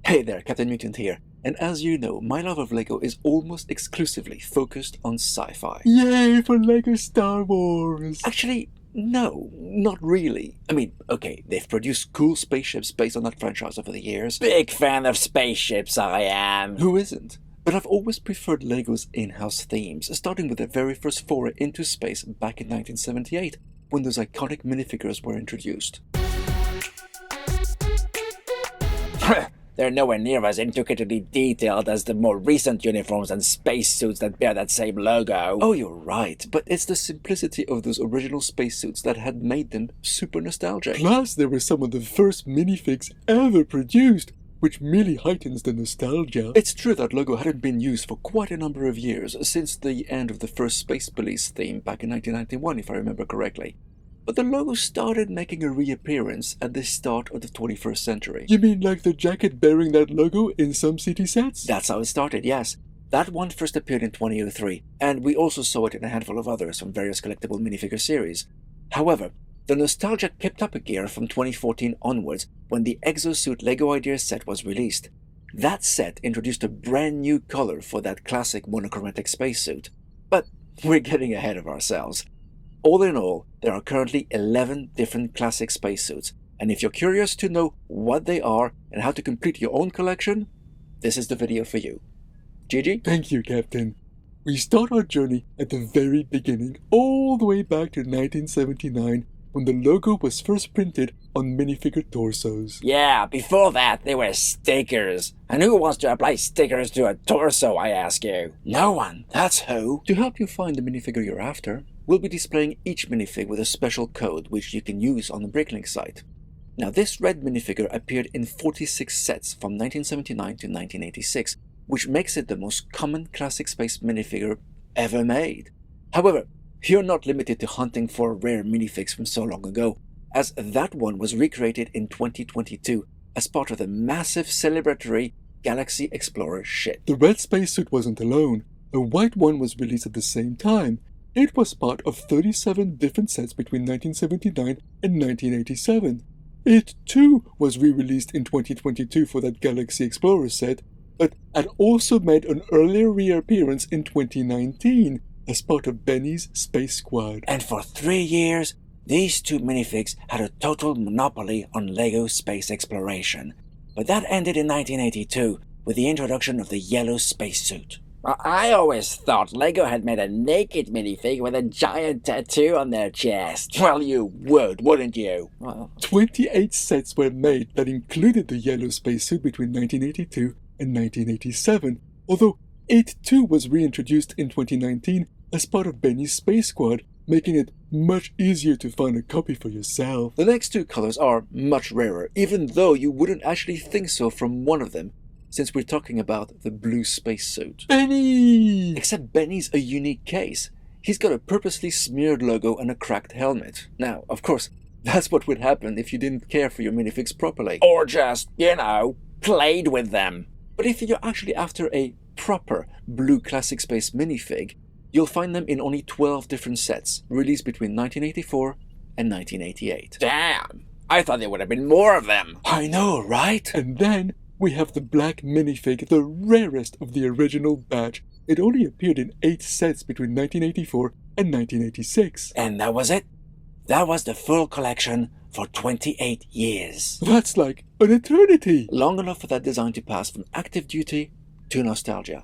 Hey there, Captain Mutant here, and as you know, my love of LEGO is almost exclusively focused on sci-fi. Yay for LEGO Star Wars! Actually, no, not really. I mean, okay, they've produced cool spaceships based on that franchise over the years. Big fan of spaceships, I am. Who isn't? But I've always preferred LEGO's in-house themes, starting with their very first foray into space back in 1978, when those iconic minifigures were introduced. They're nowhere near as intricately detailed as the more recent uniforms and spacesuits that bear that same logo. Oh, you're right, but it's the simplicity of those original spacesuits that had made them super nostalgic. Plus, they were some of the first minifigs ever produced, which merely heightens the nostalgia. It's true that logo hadn't been used for quite a number of years, since the end of the first Space Police theme back in 1991, if I remember correctly. But the logo started making a reappearance at the start of the 21st century. You mean like the jacket bearing that logo in some city sets? That's how it started, yes. That one first appeared in 2003, and we also saw it in a handful of others from various collectible minifigure series. However, the nostalgia kept up a gear from 2014 onwards when the Exosuit LEGO Ideas set was released. That set introduced a brand new color for that classic monochromatic spacesuit. But we're getting ahead of ourselves. All in all, there are currently 11 different classic spacesuits, and if you're curious to know what they are and how to complete your own collection, this is the video for you. Gigi? Thank you, Captain. We start our journey at the very beginning, all the way back to 1979, when the logo was first printed on minifigure torsos. Yeah, before that, they were stickers. And who wants to apply stickers to a torso, I ask you? No one, that's who. To help you find the minifigure you're after, we'll be displaying each minifig with a special code which you can use on the Bricklink site. Now, this red minifigure appeared in 46 sets from 1979 to 1986, which makes it the most common classic space minifigure ever made. However, you're not limited to hunting for rare minifigs from so long ago, as that one was recreated in 2022 as part of the massive celebratory Galaxy Explorer shit. The red spacesuit wasn't alone. A white one was released at the same time. It was part of 37 different sets between 1979 and 1987. It too was re-released in 2022 for that Galaxy Explorer set, but had also made an earlier reappearance in 2019 as part of Benny's Space Squad. And for 3 years, these two minifigs had a total monopoly on LEGO space exploration. But that ended in 1982 with the introduction of the yellow spacesuit. I always thought LEGO had made a naked minifig with a giant tattoo on their chest. Well, you would, wouldn't you? Well, 28 sets were made that included the yellow spacesuit between 1982 and 1987, although it too was reintroduced in 2019 as part of Benny's Space Squad, making it much easier to find a copy for yourself. The next two colors are much rarer, even though you wouldn't actually think so from one of them, since we're talking about the blue spacesuit. Benny! Except Benny's a unique case. He's got a purposely smeared logo and a cracked helmet. Now, of course, that's what would happen if you didn't care for your minifigs properly. or just, played with them. But if you're actually after a proper blue classic space minifig, you'll find them in only 12 different sets, released between 1984 and 1988. Damn, I thought there would have been more of them. I know, right? And then we have the black minifig, the rarest of the original batch. It only appeared in 8 sets between 1984 and 1986. And that was it. That was the full collection for 28 years. That's like an eternity! Long enough for that design to pass from active duty to nostalgia.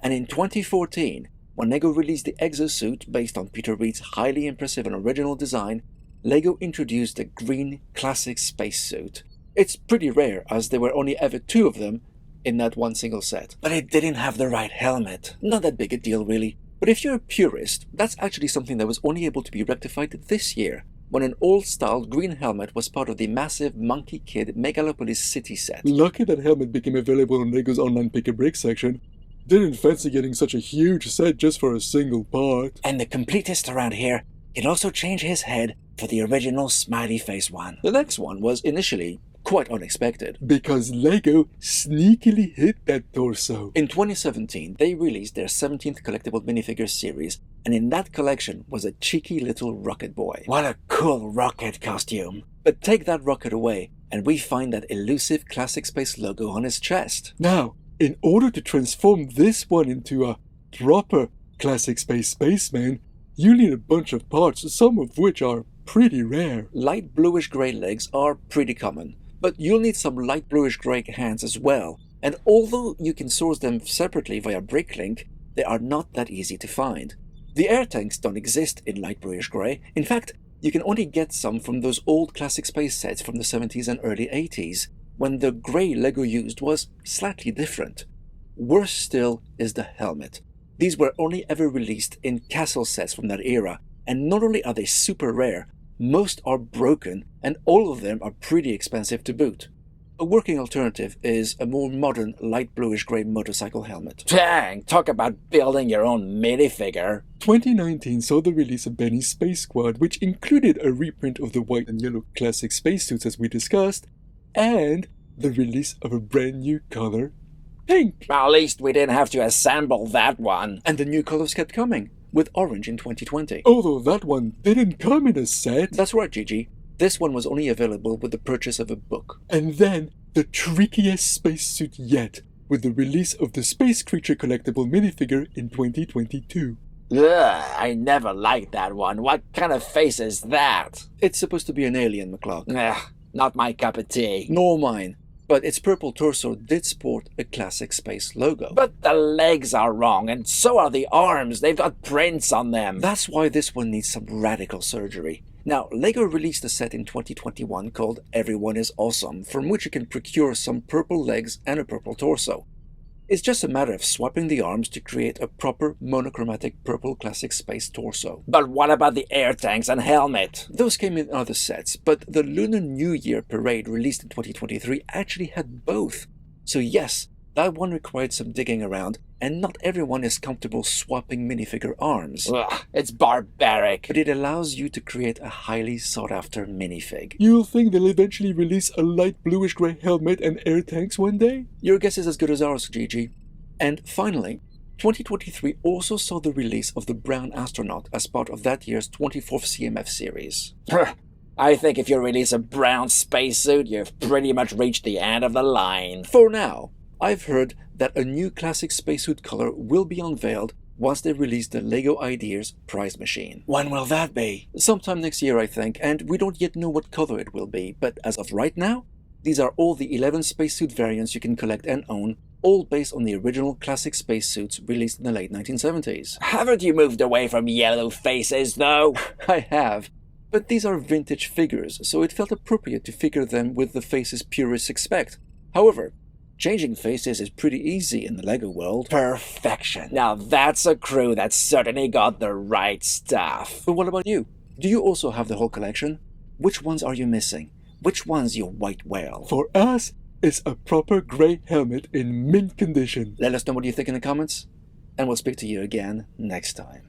And in 2014, when LEGO released the Exosuit based on Peter Reed's highly impressive and original design, LEGO introduced the green classic spacesuit. It's pretty rare, as there were only ever 2 of them in that one single set. But it didn't have the right helmet. Not that big a deal, really. But if you're a purist, that's actually something that was only able to be rectified this year, when an old-style green helmet was part of the massive Monkey Kid Megalopolis City set. Lucky that helmet became available on LEGO's online pick-a-brick section. Didn't fancy getting such a huge set just for a single part. And the completist around here can also change his head for the original smiley face one. The next one was initially quite unexpected. Because LEGO sneakily hit that torso. In 2017, they released their 17th collectible minifigure series, and in that collection was a cheeky little rocket boy. What a cool rocket costume. But take that rocket away, and we find that elusive Classic Space logo on his chest. Now, in order to transform this one into a proper Classic Space spaceman, you need a bunch of parts, some of which are pretty rare. Light bluish-grey legs are pretty common, but you'll need some light bluish-grey hands as well, and although you can source them separately via Bricklink, they are not that easy to find. The air tanks don't exist in light bluish-grey. In fact, you can only get some from those old Classic Space sets from the 70s and early 80s, when the grey Lego used was slightly different. Worse still is the helmet. These were only ever released in castle sets from that era, and not only are they super rare, most are broken, and all of them are pretty expensive to boot. A working alternative is a more modern light bluish-grey motorcycle helmet. Dang, talk about building your own minifigure. 2019 saw the release of Benny's Space Squad, which included a reprint of the white and yellow classic spacesuits as we discussed, and the release of a brand new color, pink. At least we didn't have to assemble that one. And the new colors kept coming, with orange in 2020. Although that one didn't come in a set. That's right, Gigi. This one was only available with the purchase of a book. And then, the trickiest spacesuit yet, with the release of the Space Creature collectible minifigure in 2022. Ugh, I never liked that one. What kind of face is that? It's supposed to be an alien, McCluck. Ugh, not my cup of tea. Nor mine. But its purple torso did sport a Classic Space logo. But the legs are wrong, and so are the arms. They've got prints on them. That's why this one needs some radical surgery. Now, LEGO released a set in 2021 called Everyone is Awesome, from which you can procure some purple legs and a purple torso. It's just a matter of swapping the arms to create a proper monochromatic purple Classic Space torso. But what about the air tanks and helmet? Those came in other sets, but the Lunar New Year parade released in 2023 actually had both. So yes, that one required some digging around, and not everyone is comfortable swapping minifigure arms. Ugh, it's barbaric. But it allows you to create a highly sought-after minifig. You'll think they'll eventually release a light bluish-grey helmet and air tanks one day? Your guess is as good as ours, Gigi. And finally, 2023 also saw the release of the brown astronaut as part of that year's 24th CMF series. I think if you release a brown spacesuit, you've pretty much reached the end of the line. For now, I've heard that a new Classic Spacesuit color will be unveiled once they release the LEGO Ideas prize machine. When will that be? Sometime next year, I think, and we don't yet know what color it will be, but as of right now, these are all the 11 spacesuit variants you can collect and own, all based on the original Classic Spacesuits released in the late 1970s. Haven't you moved away from yellow faces, though? I have, but these are vintage figures, so it felt appropriate to figure them with the faces purists expect. However, changing faces is pretty easy in the LEGO world. Perfection. Now that's a crew that's certainly got the right stuff. But what about you? Do you also have the whole collection? Which ones are you missing? Which one's your white whale? For us, it's a proper grey helmet in mint condition. Let us know what you think in the comments, and we'll speak to you again next time.